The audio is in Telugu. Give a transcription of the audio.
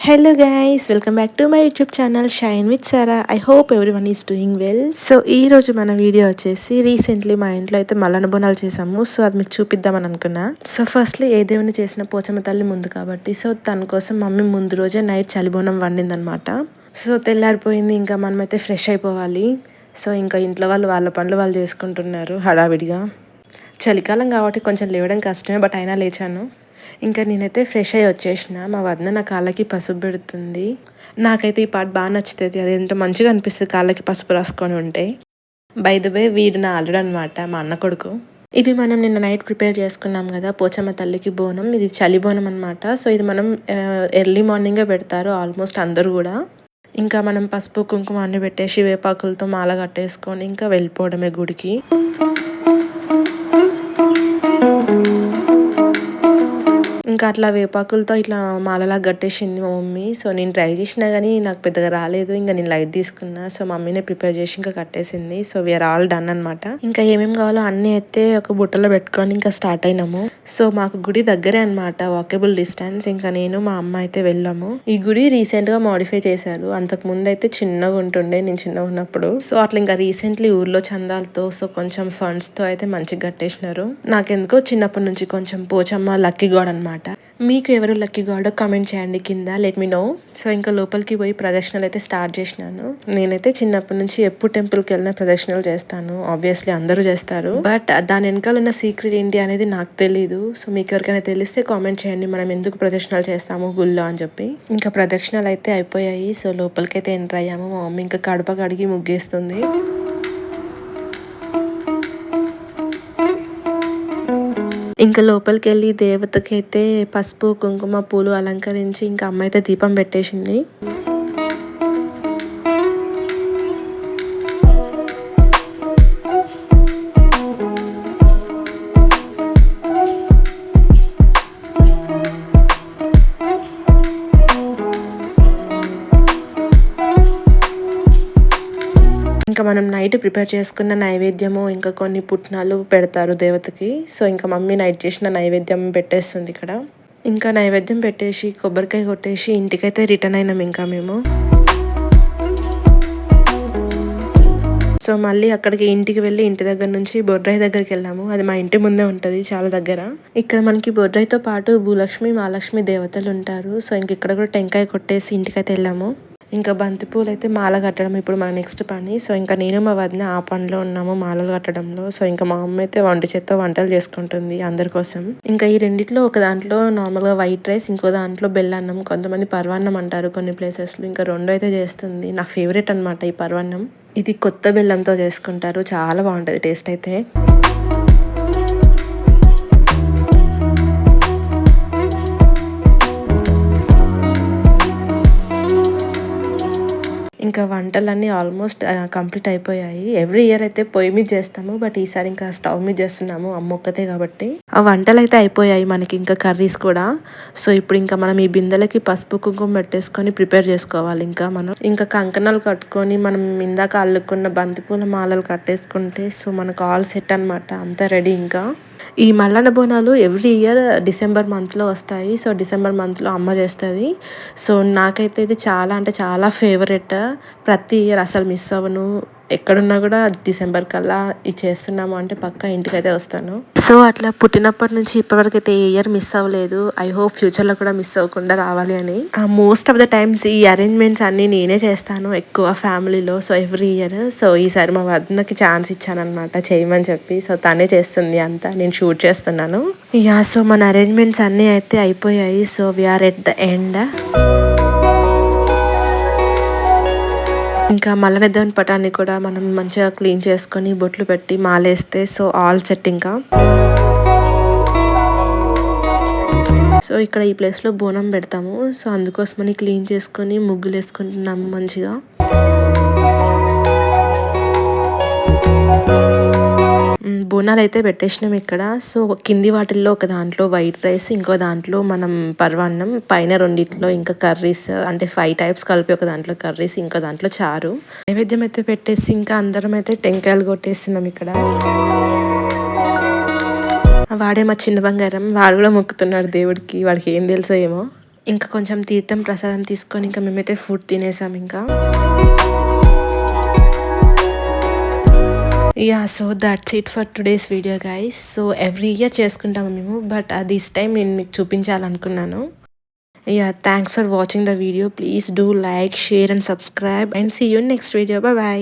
Hello guys, welcome back to my YouTube channel Shine with Sarah. I hope everyone is doing well. So ఈ రోజు మన వీడియో వచ్చేసి రీసెంట్లీ మా ఇంట్లో అయితే మల్లన బోనాలు చేసాము. సో అది మీకు చూపిద్దామని అనుకున్నా. సో ఫస్ట్లీ ఏ దేవుని చేసిన పోచమ్మ తల్లి ముందు కాబట్టి సో తన కోసం మమ్మీ ముందు రోజే నైట్ చలిబోనం వండిందనమాట. సో తెల్లారిపోయింది, ఇంకా మనమైతే ఫ్రెష్ అయిపోవాలి. సో ఇంకా ఇంట్లో వాళ్ళు వాళ్ళ పనులు వాళ్ళు చేసుకుంటున్నారు హడావిడిగా. చలికాలం కాబట్టి కొంచెం లేవడం కష్టమే, బట్ అయినా లేచాను. ఇంకా నేనైతే ఫ్రెష్ అయ్యి వచ్చేసిన. మా వదిన నా కాళ్ళకి పసుపు పెడుతుంది. నాకైతే ఈ పాట బాగా నచ్చుతుంది, అదేంటో మంచిగా అనిపిస్తుంది కాళ్ళకి పసుపు రాసుకొని ఉంటే. బై ద వే వీడు నా అల్లుడు అనమాట, మా అన్న కొడుకు. ఇది మనం నిన్న నైట్ ప్రిపేర్ చేసుకున్నాం కదా పోచమ్మ తల్లికి బోనం, ఇది చలి బోనం అనమాట. సో ఇది మనం ఎర్లీ మార్నింగే పెడతారు ఆల్మోస్ట్ అందరూ కూడా. ఇంకా మనం పసుపు కుంకుమ అన్ని పెట్టేసి వేపాకులతో మాల కట్టేసుకొని ఇంకా వెళ్ళిపోవడమే గుడికి. ఇంకా అట్లా వేపాకులతో ఇట్లా మాలలా కట్టేసింది మా మమ్మీ. సో నేను ట్రై చేసినా కానీ నాకు పెద్దగా రాలేదు. ఇంకా నేను లైట్ తీసుకున్నా. సో మమ్మీనే ప్రిపేర్ చేసి ఇంకా కట్టేసింది. సో వీఆర్ ఆల్ డన్ అనమాట. ఇంకా ఏమేమి కావాలో అన్నీ అయితే ఒక బుట్టలో పెట్టుకొని ఇంకా స్టార్ట్ అయినాము. సో మాకు గుడి దగ్గరే అనమాట, వాకేబుల్ డిస్టెన్స్. ఇంకా నేను మా అమ్మ అయితే వెళ్ళాము. ఈ గుడి రీసెంట్ గా మోడిఫై చేశారు. అంతకు ముందు అయితే చిన్నగా ఉంటుండే నేను చిన్నగా ఉన్నప్పుడు. సో అట్లా ఇంకా రీసెంట్లీ ఊర్లో చందాలతో సో కొంచెం ఫండ్స్ తో అయితే మంచిగా కట్టేసినారు. నాకెందుకో చిన్నప్పటి నుంచి కొంచెం పోచమ్మ లక్కీ గాడ్ అనమాట. మీకు ఎవరు లక్కీ గాడ్ కామెంట్ చేయండి కింద, లెట్ మీ నో. సో ఇంకా లోపలికి పోయి ప్రదర్శనలు అయితే స్టార్ట్ చేసినాను. నేనైతే చిన్నప్పటి నుంచి ఎప్పుడు టెంపుల్కి వెళ్ళిన ప్రదర్శనలు చేస్తాను. ఆబ్వియస్లీ అందరూ చేస్తారు, బట్ దాని వెనకాల ఉన్న సీక్రెట్ ఏంటి అనేది నాకు తెలీదు. సో మీకు ఎవరికైనా తెలిస్తే కామెంట్ చేయండి, మనం ఎందుకు ప్రదర్శనలు చేస్తాము గుళ్ళో అని చెప్పి. ఇంకా ప్రదర్శనలు అయితే అయిపోయాయి. సో లోపలికి అయితే ఎంటర్ అయ్యాము. మా మమ్మీ ఇంకా కడప కడిగి ముగ్గేస్తుంది. ఇంకా లోపలికి వెళ్ళి దేవతకి అయితే పసుపు కుంకుమ పూలు అలంకరించి ఇంకా అమ్మ అయితే దీపం పెట్టేసింది. ఇంకా మనం నైట్ ప్రిపేర్ చేసుకున్న నైవేద్యము ఇంకా కొన్ని పుట్నాలు పెడతారు దేవతకి. సో ఇంకా మమ్మీ నైట్ చేసిన నైవేద్యం పెట్టేస్తుంది ఇక్కడ. ఇంకా నైవేద్యం పెట్టేసి కొబ్బరికాయ కొట్టేసి ఇంటికైతే రిటర్న్ అయినాం ఇంకా మేము. సో మళ్ళీ అక్కడికి ఇంటికి వెళ్ళి ఇంటి దగ్గర నుంచి బొడ్రాయి దగ్గరికి వెళ్ళాము. అది మా ఇంటి ముందే ఉంటుంది, చాలా దగ్గర. ఇక్కడ మనకి బొడ్రాయితో పాటు భూలక్ష్మి మహాలక్ష్మి దేవతలు ఉంటారు. సో ఇంక ఇక్కడ కూడా టెంకాయ కొట్టేసి ఇంటికైతే వెళ్ళాము. ఇంకా బంతిపూలు అయితే మాల కట్టడం ఇప్పుడు మన నెక్స్ట్ పని. సో ఇంకా నేను మా వదిన ఆ పనిలో ఉన్నాము, మాలలు కట్టడంలో. సో ఇంకా మా అమ్మ అయితే వంటలు చేసుకుంటుంది అందరి కోసం. ఇంకా ఈ రెండిట్లో ఒక దాంట్లో నార్మల్ గా వైట్ రైస్, ఇంకో దాంట్లో బెల్లన్నం, కొంతమంది పర్వాన్నం అంటారు కొన్ని ప్లేసెస్ లో. ఇంకా రెండు అయితే చేస్తుంది. నా ఫేవరెట్ అనమాట ఈ పర్వాన్నం. ఇది కొత్త బెల్లంతో చేసుకుంటారు, చాలా బాగుంటది టేస్ట్ అయితే. ఇంకా వంటలన్నీ ఆల్మోస్ట్ కంప్లీట్ అయిపోయాయి. ఎవ్రీ ఇయర్ అయితే పొయ్యి మీద చేస్తాము, బట్ ఈసారి ఇంకా స్టవ్ మీద చేస్తున్నాము, అమ్మ ఒక్కతే కాబట్టి. ఆ వంటలు అయితే అయిపోయాయి మనకి, ఇంకా కర్రీస్ కూడా. సో ఇప్పుడు ఇంకా మనం ఈ బిందెలకి పసుపు కుంకుమ పెట్టేసుకొని ప్రిపేర్ చేసుకోవాలి. ఇంకా మనం ఇంకా కంకణాలు కట్టుకొని మనం ఇందాక అల్లుకున్న బంతిపూల మాలలు కట్టేసుకుంటే సో మనకు ఆల్ సెట్ అనమాట, అంతా రెడీ. ఇంకా ఈ Mallanna Bonalu every year December మంత్లో వస్తాయి. సో డిసెంబర్ మంత్లో అమ్మ చేస్తుంది. సో నాకైతే ఇది చాలా అంటే చాలా ఫేవరెట్. ప్రతి ఇయర్ అసలు మిస్ అవ్వను. ఎక్కడున్నా కూడా డిసెంబర్ కల్లా ఇది చేస్తున్నాము అంటే పక్కా ఇంటికైతే వస్తాను. సో అట్లా పుట్టినప్పటి నుంచి ఇప్పటివరకు అయితే ఏ ఇయర్ మిస్ అవ్వలేదు. ఐ హోప్ ఫ్యూచర్లో కూడా మిస్ అవ్వకుండా రావాలి అని. మోస్ట్ ఆఫ్ ద టైమ్స్ ఈ అరేంజ్మెంట్స్ అన్నీ నేనే చేస్తాను ఎక్కువ ఫ్యామిలీలో. So every year. సో ఈసారి మా వదినకి ఛాన్స్ ఇచ్చాను అనమాట చేయమని చెప్పి. సో తనే చేస్తుంది అంతా, నేను షూట్ చేస్తున్నాను. సో మన అరేంజ్మెంట్స్ అన్నీ అయితే అయిపోయాయి. So we are at the end. ఇంకా మల్లనదేవుని పటాన్ని కూడా మనం మంచిగా క్లీన్ చేసుకొని బొట్లు పెట్టి మాలేస్తే సో ఆల్ సెట్ ఇంకా. సో ఇక్కడ ఈ ప్లేస్లో బోనం పెడతాము. సో అందుకోసమని క్లీన్ చేసుకొని ముగ్గులు వేసుకుంటున్నాము మంచిగా. బోనాలు అయితే పెట్టేసినాం ఇక్కడ. సో కింది వాటిల్లో ఒక దాంట్లో వైట్ రైస్, ఇంకో దాంట్లో మనం పరవాన్నం, పైన రెండిట్లో ఇంకా కర్రీస్, అంటే 5 టైప్స్ కలిపి ఒక దాంట్లో కర్రీస్, ఇంకో దాంట్లో చారు. నైవేద్యం అయితే పెట్టేసి ఇంకా అందరం అయితే టెంకాయలు కొట్టేస్తున్నాం ఇక్కడ. వాడే మా చిన్న బంగారం, వాడు కూడా మొక్కుతున్నాడు దేవుడికి, వాడికి ఏం తెలుసో ఏమో. ఇంకా కొంచెం తీర్థం ప్రసాదం తీసుకొని ఇంకా మేమైతే ఫుడ్ తినేసాం ఇంకా. So that's it for today's video guys. So every year చేసుకుంటాము మేము, బట్ దిస్ టైం నేను మీకు చూపించాలనుకున్నాను. Thanks for watching the video. Please do like, share and subscribe and see you next video. Bye.